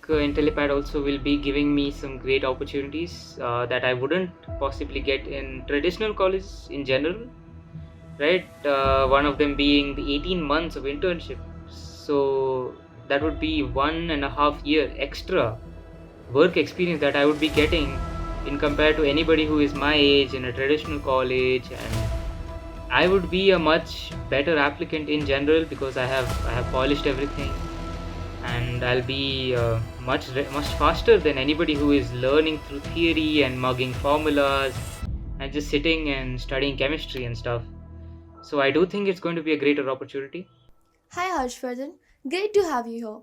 Intellipaat also will be giving me some great opportunities that I wouldn't possibly get in traditional colleges in general, right? One of them being the 18 months of internship. So that would be 1.5 year extra work experience that I would be getting in compared to anybody who is my age in a traditional college, and I would be a much better applicant in general because I have polished everything, and I'll be much faster than anybody who is learning through theory and mugging formulas and just sitting and studying chemistry and stuff. So I do think it's going to be a greater opportunity. Hi Harshvardhan, great to have you here.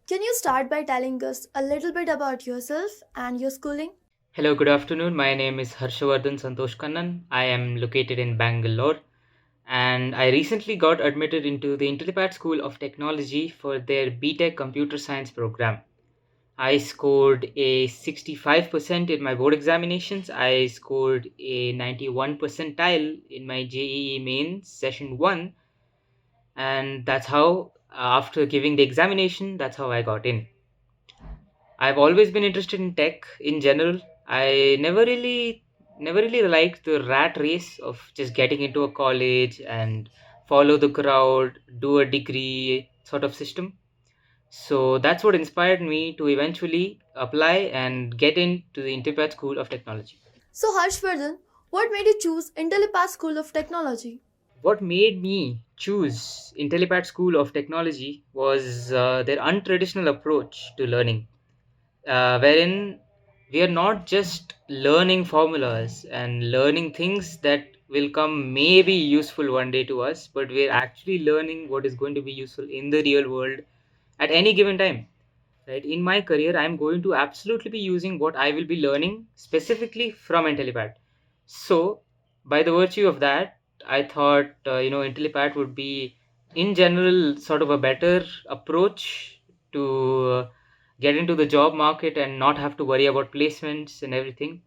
Can you start by telling us a little bit about yourself and your schooling? Hello, good afternoon. My name is Harshvardhan Santosh Kannan. I am located in Bangalore, and I recently got admitted into the Intellipaat School of Technology for their BTech Computer Science program. I scored a 65% in my board examinations. I scored a 91 percentile in my JEE mains session 1, and that's how, after giving the examination, that's how I got in. I've always been interested in tech in general. I never really liked the rat race of just getting into a college and follow the crowd, do a degree sort of system. So that's what inspired me to eventually apply and get into the Intellipaat School of Technology. So Harshvardhan, what made you choose Intellipaat School of Technology? What made me choose Intellipaat School of Technology was their untraditional approach to learning, wherein we are not just learning formulas and learning things that will come maybe useful one day to us, but we're actually learning what is going to be useful in the real world at any given time. Right, in my career, I'm going to absolutely be using what I will be learning specifically from Intellipaat. So by the virtue of that, I thought Intellipaat would be in general sort of a better approach to get into the job market and not have to worry about placements and everything,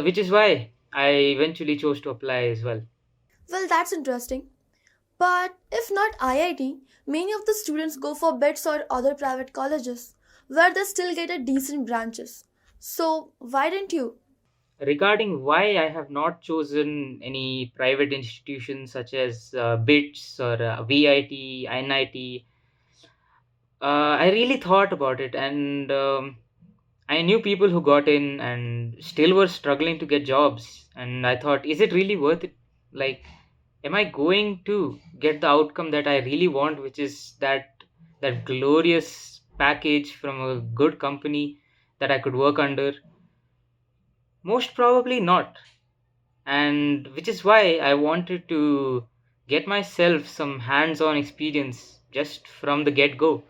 which is why I eventually chose to apply as well. Well, that's interesting. But if not IIT, many of the students go for BITS or other private colleges where they still get a decent branches. So why didn't you? Regarding why I have not chosen any private institutions such as BITS or VIT, NIT, I really thought about it, and I knew people who got in and still were struggling to get jobs. And I thought, is it really worth it? Like, am I going to get the outcome that I really want, which is that glorious package from a good company that I could work under? Most probably not, and which is why I wanted to get myself some hands-on experience just from the get-go,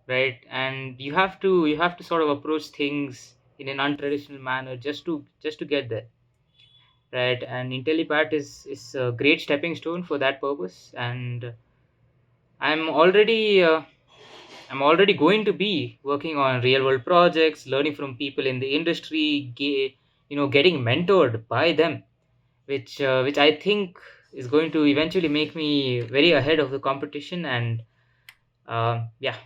right? And you have to sort of approach things in an untraditional manner just to get there, right? And Intellipaat is a great stepping stone for that purpose, and I'm already I'm already going to be working on real world projects, learning from people in the industry, getting mentored by them, which I think is going to eventually make me very ahead of the competition. And yeah,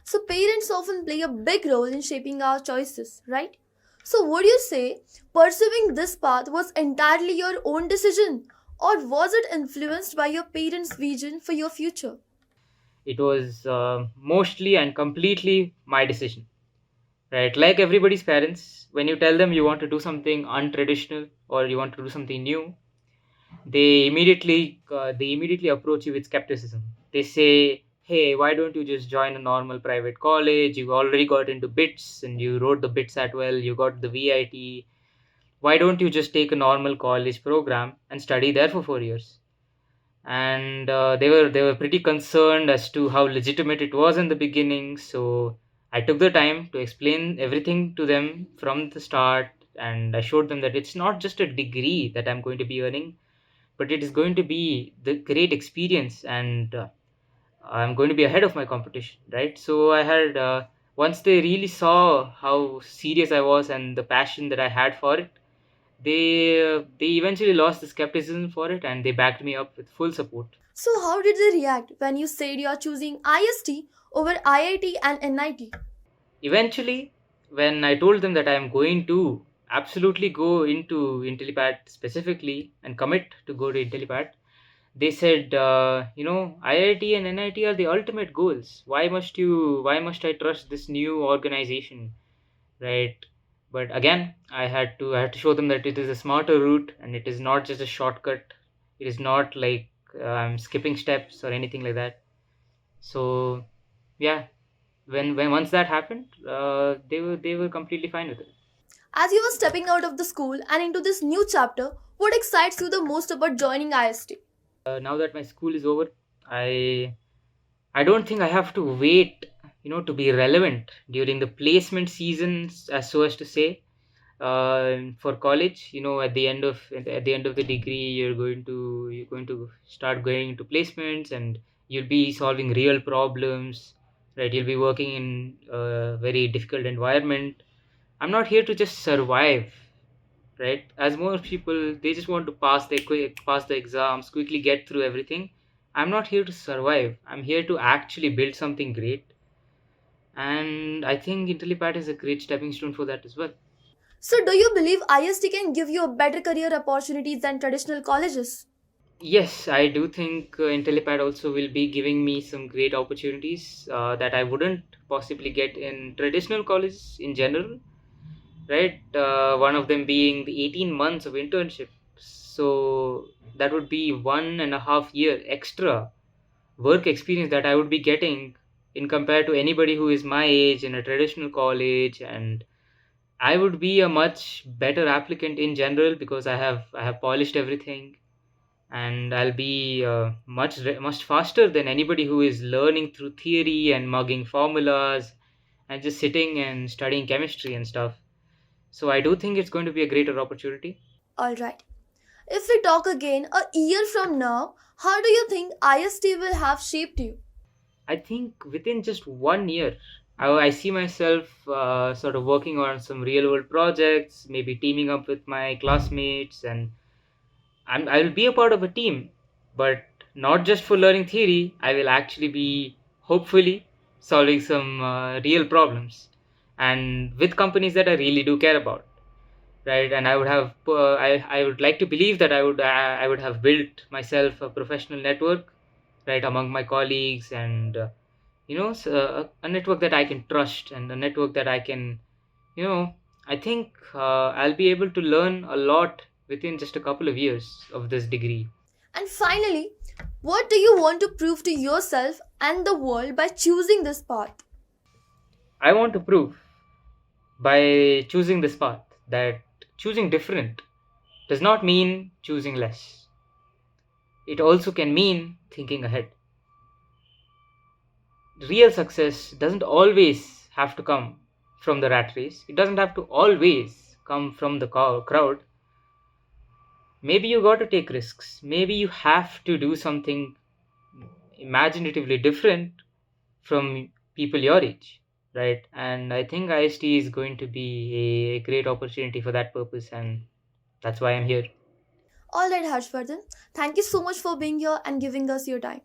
So parents often play a big role in shaping our choices, right? So would you say pursuing this path was entirely your own decision or was it influenced by your parents' vision for your future? it was mostly and completely my decision, right? Like everybody's parents, when you tell them you want to do something untraditional or you want to do something new, they immediately approach you with skepticism. They say, hey, why don't you just join a normal private college? You already got into bits and you wrote the bits at well, you got the VIT. Why don't you just take a normal college program and study there for 4 years? And they were pretty concerned as to how legitimate it was in the beginning. So I took the time to explain everything to them from the start, and I showed them that it's not just a degree that I'm going to be earning, but it is going to be the great experience, and I'm going to be ahead of my competition, right? So I had once they really saw how serious I was and the passion that I had for it, they eventually lost the skepticism for it, and they backed me up with full support. So how did they react when you said you are choosing IST over IIT and NIT? Eventually, when I told them that I am going to absolutely go into Intellipaat specifically and commit to go to Intellipaat, they said, IIT and NIT are the ultimate goals. Why must I trust this new organization, right? But again, I had to show them that it is a smarter route and it is not just a shortcut. It is not like I'm skipping steps or anything like that. So yeah, when once that happened, they were completely fine with it. As you were stepping out of the school and into this new chapter, what excites you the most about joining IST? Now that my school is over, I I don't think I have to wait, to be relevant during the placement seasons, as so as to say. For college, at the end of the degree, you're going to start going into placements, and you'll be solving real problems, right? You'll be working in a very difficult environment. I'm not here to just survive, right? As most people, they just want to pass the exams, quickly get through everything. I'm not here to survive. I'm here to actually build something great, and I think Intellipat is a great stepping stone for that as well. So, do you believe IST can give you a better career opportunities than traditional colleges? Yes, I do think Intellipat also will be giving me some great opportunities that I wouldn't possibly get in traditional colleges in general, right? One of them being the 18 months of internship. So that would be 1.5 year extra work experience that I would be getting in compared to anybody who is my age in a traditional college. And I would be a much better applicant in general because I have polished everything, and I'll be much faster than anybody who is learning through theory and mugging formulas and just sitting and studying chemistry and stuff. So I do think it's going to be a greater opportunity. Alright. If we talk again a year from now, how do you think IST will have shaped you? I think within just 1 year, I see myself sort of working on some real world projects, maybe teaming up with my classmates, and I will be a part of a team, but not just for learning theory. I will actually be hopefully solving some real problems, and with companies that I really do care about, right? And I would like to believe that I would have built myself a professional network, right, among my colleagues, and a network that I can trust, and a network that I can, you know I think I'll be able to learn a lot within just a couple of years of this degree. And finally, what do you want to prove to yourself and the world by choosing this path? I want to prove by choosing this path that choosing different does not mean choosing less. It also can mean thinking ahead. Real success doesn't always have to come from the rat race. It doesn't have to always come from the crowd. Maybe you got to take risks. Maybe you have to do something imaginatively different from people your age, right? And I think IST is going to be a great opportunity for that purpose, and that's why I'm here. Alright, Harshvardhan, thank you so much for being here and giving us your time.